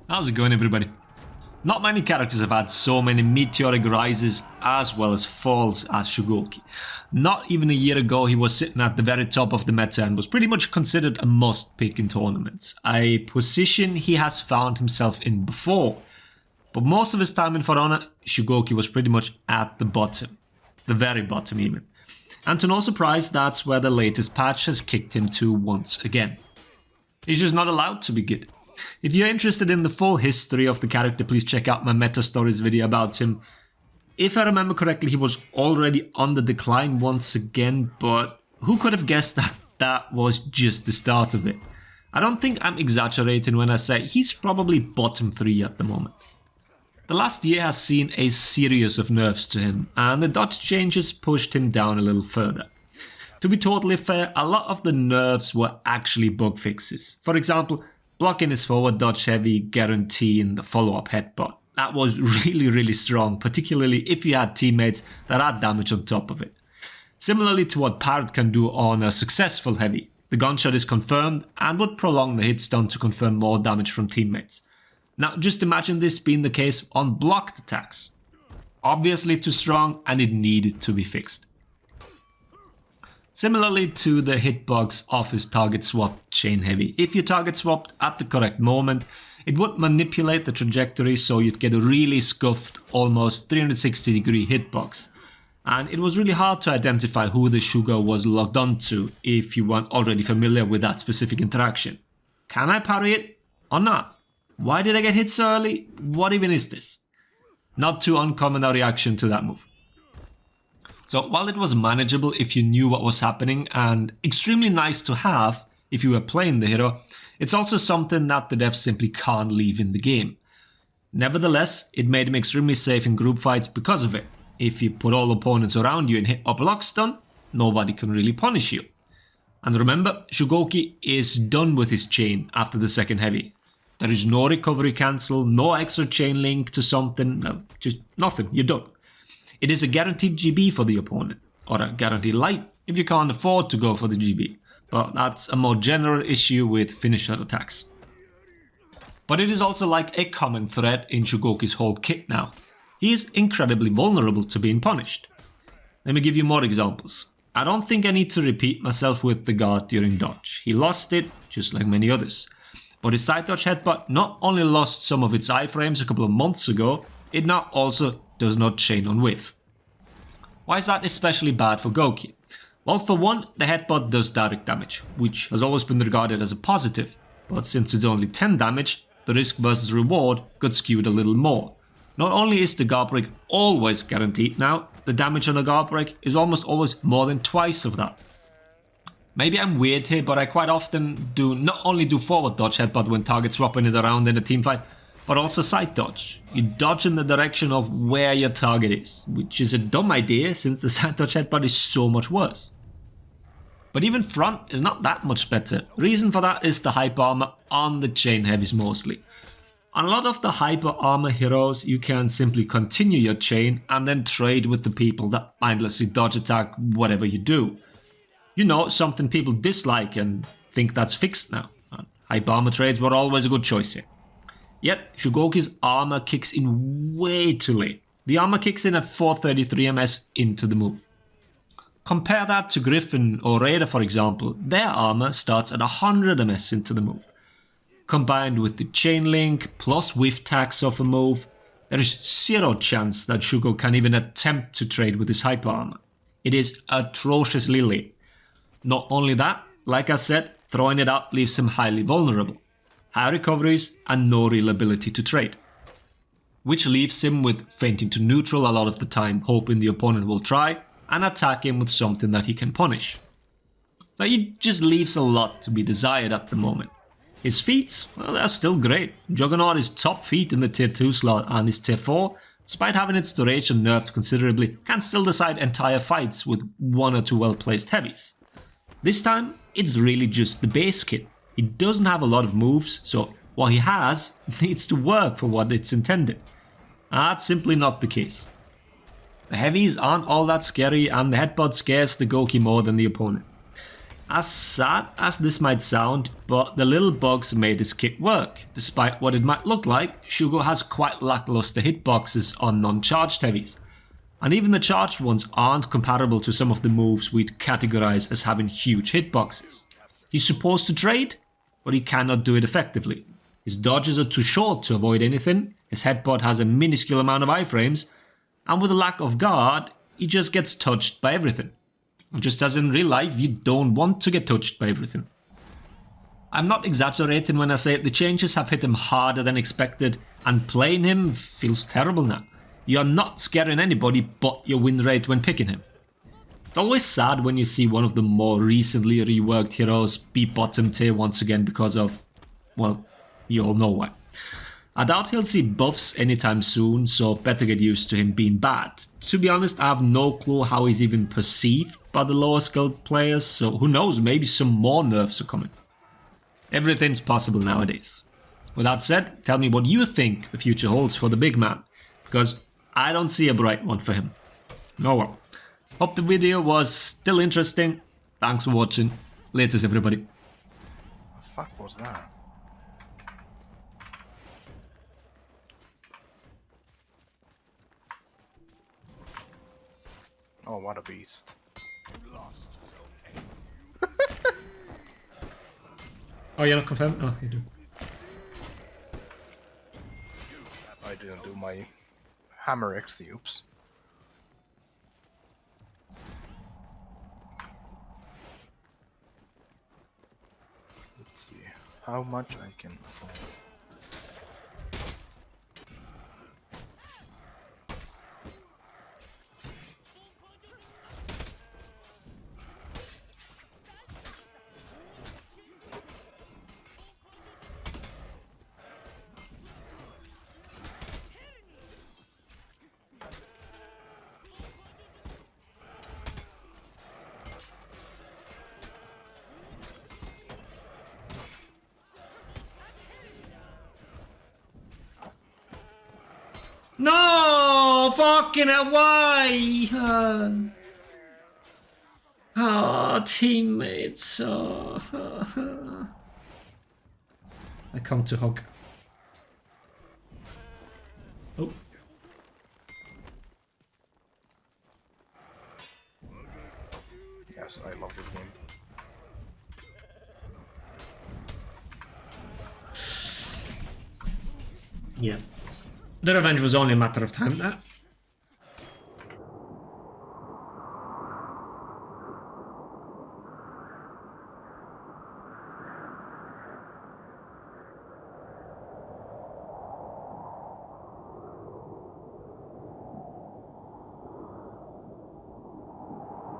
How's it going, everybody? Not many characters have had so many meteoric rises as well as falls as Shugoki. Not even a year ago he was sitting at the very top of the meta and was pretty much considered a must pick in tournaments, a position he has found himself in before. But most of his time in For Honor, Shugoki was pretty much at the bottom, the very bottom even. And to no surprise, that's where the latest patch has kicked him to once again. He's just not allowed to be good. If you're interested in the full history of the character, please check out my Meta Stories video about him. If I remember correctly, he was already on the decline once again, but who could have guessed that that was just the start of it? I don't think I'm exaggerating when I say he's probably bottom 3 at the moment. The last year has seen a series of nerfs to him, and the dodge changes pushed him down a little further. To be totally fair, a lot of the nerfs were actually bug fixes. For example, blocking his forward dodge heavy guarantee in the follow-up headbutt. That was really strong, particularly if you had teammates that had damage on top of it. Similarly to what Parrot can do on a successful heavy, the gunshot is confirmed and would prolong the hit stun to confirm more damage from teammates. Now just imagine this being the case on blocked attacks. Obviously too strong and it needed to be fixed. Similarly to the hitbox of his target swapped chain heavy, if you target swapped at the correct moment, it would manipulate the trajectory so you'd get a really scuffed, almost 360 degree hitbox. And it was really hard to identify who the Shugo was locked onto if you weren't already familiar with that specific interaction. Can I parry it or not? Why did I get hit so early? What even is this? Not too uncommon a reaction to that move. So while it was manageable if you knew what was happening and extremely nice to have if you were playing the hero, it's also something that the devs simply can't leave in the game. Nevertheless, it made him extremely safe in group fights because of it. If you put all opponents around you in hit or block stun, nobody can really punish you. And remember, Shugoki is done with his chain after the second heavy. There is no recovery cancel, no extra chain link to something, no, just nothing, you're done. It is a guaranteed GB for the opponent, or a guaranteed light if you can't afford to go for the GB, but that's a more general issue with finisher attacks. But it is also like a common thread in Shugoki's whole kit now. He is incredibly vulnerable to being punished. Let me give you more examples. I don't think I need to repeat myself with the guard during dodge. He lost it, just like many others. But his side dodge headbutt not only lost some of its iframes a couple of months ago, it now also does not chain on whiff. Why is that especially bad for Goki? Well, for one, the headbutt does direct damage, which has always been regarded as a positive, but since it's only 10 damage, the risk versus reward got skewed a little more. Not only is the guard break always guaranteed now, the damage on a guard break is almost always more than twice of that. Maybe I'm weird here, but I quite often do not only do forward dodge headbutt when target swapping it around in a teamfight, but also side dodge. You dodge in the direction of where your target is, which is a dumb idea since the side dodge headbutt is so much worse. But even front is not that much better. Reason for that is the hyper armor on the chain heavies mostly. On a lot of the hyper armor heroes, you can simply continue your chain and then trade with the people that mindlessly dodge attack whatever you do. You know, something people dislike and think that's fixed now. Hyper armor trades were always a good choice here. Yet, Shugoki's armor kicks in way too late. The armor kicks in at 433 ms into the move. Compare that to Griffin or Raider, for example. Their armor starts at 100 ms into the move. Combined with the chain link plus whiff tax of a move, there is zero chance that Shugo can even attempt to trade with his hyper armor. It is atrociously late. Not only that, like I said, throwing it up leaves him highly vulnerable. High recoveries and no real ability to trade. Which leaves him with fainting to neutral a lot of the time, hoping the opponent will try and attack him with something that he can punish. But he just leaves a lot to be desired at the moment. His feats, well, they're still great. Juggernaut is top feat in the tier 2 slot and his tier 4, despite having its duration nerfed considerably, can still decide entire fights with 1 or 2 well placed heavies. This time, it's really just the base kit. He doesn't have a lot of moves, so what he has needs to work for what it's intended. That's simply not the case. The heavies aren't all that scary and the headbutt scares the Goki more than the opponent. As sad as this might sound, but the little bugs made his kit work. Despite what it might look like, Shugo has quite lackluster hitboxes on non-charged heavies. And even the charged ones aren't comparable to some of the moves we'd categorize as having huge hitboxes. He's supposed to trade, but he cannot do it effectively. His dodges are too short to avoid anything, his headbutt has a minuscule amount of iframes, and with a lack of guard, he just gets touched by everything. Just as in real life, you don't want to get touched by everything. I'm not exaggerating when I say the changes have hit him harder than expected, and playing him feels terrible now. You're not scaring anybody but your win rate when picking him. It's always sad when you see one of the more recently reworked heroes be bottom tier once again because of, well, you all know why. I doubt he'll see buffs anytime soon, so better get used to him being bad. To be honest, I have no clue how he's even perceived by the lower skilled players, so who knows, maybe some more nerfs are coming. Everything's possible nowadays. With that said, tell me what you think the future holds for the big man, because I don't see a bright one for him. Oh well. Hope the video was still interesting. Thanks for watching. Laters everybody. The fuck was that? Oh, what a beast. Oh, you're not confirmed? Oh, you do. I didn't do my hammer X, oops. Let's see how much I can. No! Fucking hell, why? Teammates. I come to hug. Oh. Yes, I love this game. Yeah. The revenge was only a matter of time.